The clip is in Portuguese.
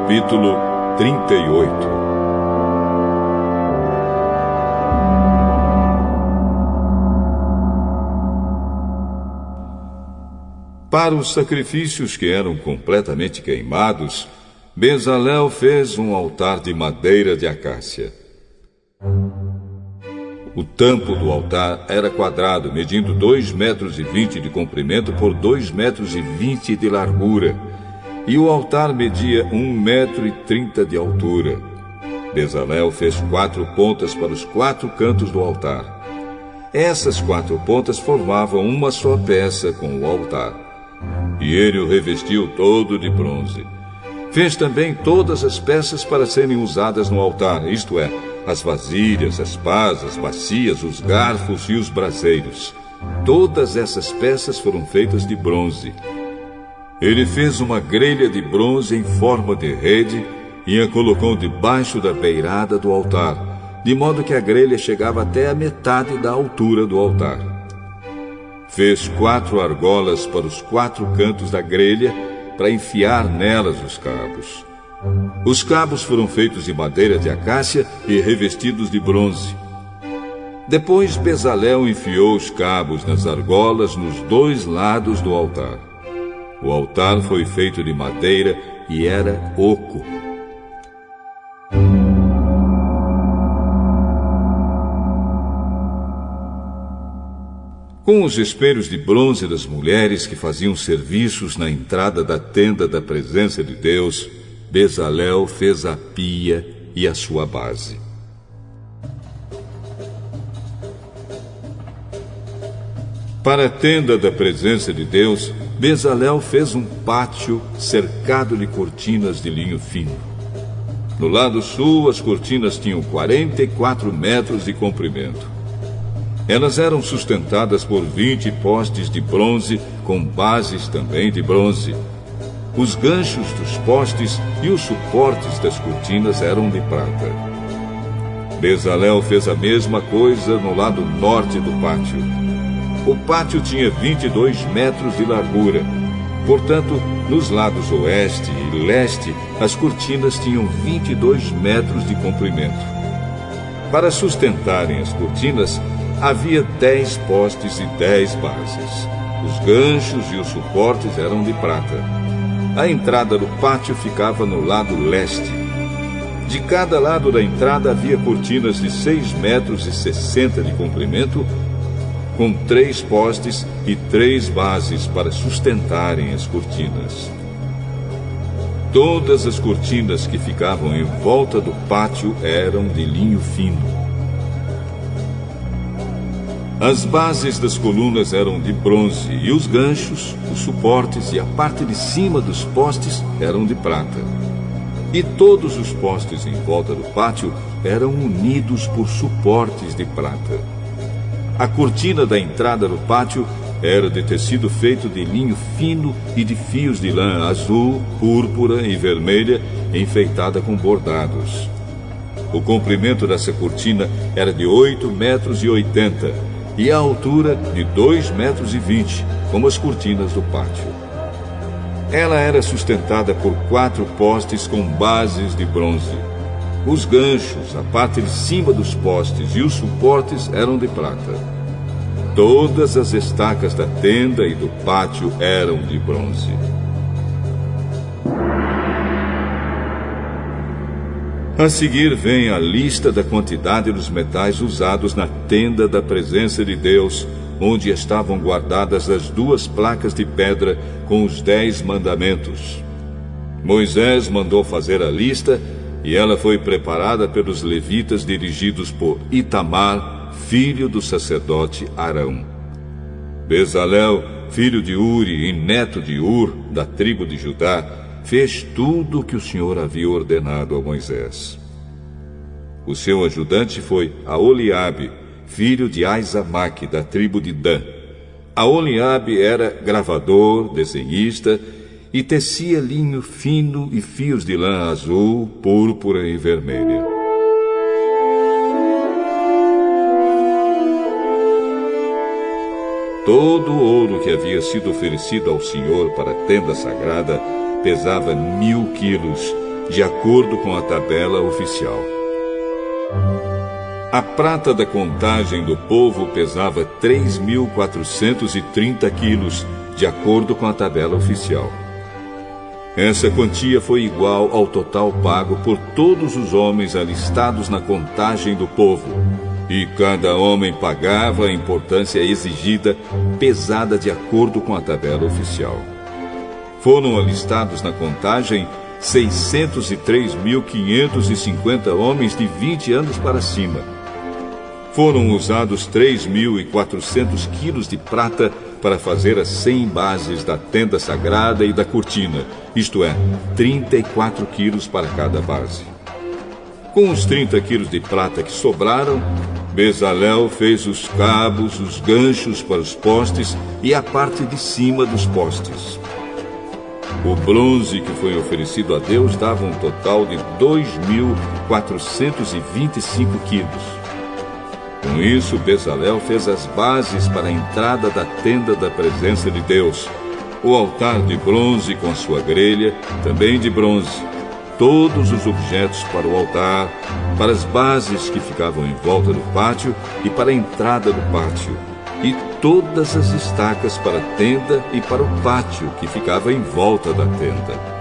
Capítulo 38. Para os sacrifícios que eram completamente queimados, Bezalel fez um altar de madeira de acácia. O tampo do altar era quadrado, medindo 2,20 metros de comprimento por 2,20 metros de largura, e o altar media 1,30 metro de altura. Bezalel fez 4 pontas para os 4 cantos do altar. Essas 4 pontas formavam uma só peça com o altar. E ele o revestiu todo de bronze. Fez também todas as peças para serem usadas no altar, isto é, as vasilhas, as pás, as bacias, os garfos e os braseiros. Todas essas peças foram feitas de bronze. Ele fez uma grelha de bronze em forma de rede e a colocou debaixo da beirada do altar, de modo que a grelha chegava até a metade da altura do altar. Fez 4 argolas para os 4 cantos da grelha, para enfiar nelas os cabos. Os cabos foram feitos de madeira de acácia e revestidos de bronze. Depois Bezalel enfiou os cabos nas argolas nos 2 lados do altar. O altar foi feito de madeira e era oco. Com os espelhos de bronze das mulheres que faziam serviços na entrada da tenda da presença de Deus, Bezalel fez a pia e a sua base. Para a tenda da presença de Deus, Bezalel fez um pátio cercado de cortinas de linho fino. No lado sul, as cortinas tinham 44 metros de comprimento. Elas eram sustentadas por 20 postes de bronze, com bases também de bronze. Os ganchos dos postes e os suportes das cortinas eram de prata. Bezalel fez a mesma coisa no lado norte do pátio. O pátio tinha 22 metros de largura. Portanto, nos lados oeste e leste, as cortinas tinham 22 metros de comprimento. Para sustentarem as cortinas, havia 10 postes e 10 bases. Os ganchos e os suportes eram de prata. A entrada do pátio ficava no lado leste. De cada lado da entrada havia cortinas de 6,60 metros de comprimento, com 3 postes e 3 bases para sustentarem as cortinas. Todas as cortinas que ficavam em volta do pátio eram de linho fino. As bases das colunas eram de bronze e os ganchos, os suportes e a parte de cima dos postes eram de prata. E todos os postes em volta do pátio eram unidos por suportes de prata. A cortina da entrada do pátio era de tecido feito de linho fino e de fios de lã azul, púrpura e vermelha, enfeitada com bordados. O comprimento dessa cortina era de 8,80 metros e a altura de 2,20 metros, como as cortinas do pátio. Ela era sustentada por 4 postes com bases de bronze. Os ganchos, a parte de cima dos postes e os suportes eram de prata. Todas as estacas da tenda e do pátio eram de bronze. A seguir vem a lista da quantidade dos metais usados na tenda da presença de Deus, onde estavam guardadas as 2 placas de pedra com os 10 mandamentos. Moisés mandou fazer a lista e ela foi preparada pelos levitas dirigidos por Itamar, filho do sacerdote Arão. Bezalel, filho de Uri e neto de Ur, da tribo de Judá, fez tudo o que o Senhor havia ordenado a Moisés. O seu ajudante foi Aholiabe, filho de Aizamaque, da tribo de Dan. Aholiabe era gravador, desenhista e tecia linho fino e fios de lã azul, púrpura e vermelha. Todo o ouro que havia sido oferecido ao Senhor para a tenda sagrada pesava 1.000 quilos, de acordo com a tabela oficial. A prata da contagem do povo pesava 3.430 quilos, de acordo com a tabela oficial. Essa quantia foi igual ao total pago por todos os homens alistados na contagem do povo, e cada homem pagava a importância exigida, pesada de acordo com a tabela oficial. Foram alistados na contagem 603.550 homens de 20 anos para cima. Foram usados 3.400 quilos de prata para fazer as 100 bases da tenda sagrada e da cortina, isto é, 34 quilos para cada base. Com os 30 quilos de prata que sobraram, Bezalel fez os cabos, os ganchos para os postes e a parte de cima dos postes. O bronze que foi oferecido a Deus dava um total de 2.425 quilos. Com isso, Bezalel fez as bases para a entrada da tenda da presença de Deus, o altar de bronze com a sua grelha, também de bronze, todos os objetos para o altar, para as bases que ficavam em volta do pátio e para a entrada do pátio, e todas as estacas para a tenda e para o pátio que ficava em volta da tenda.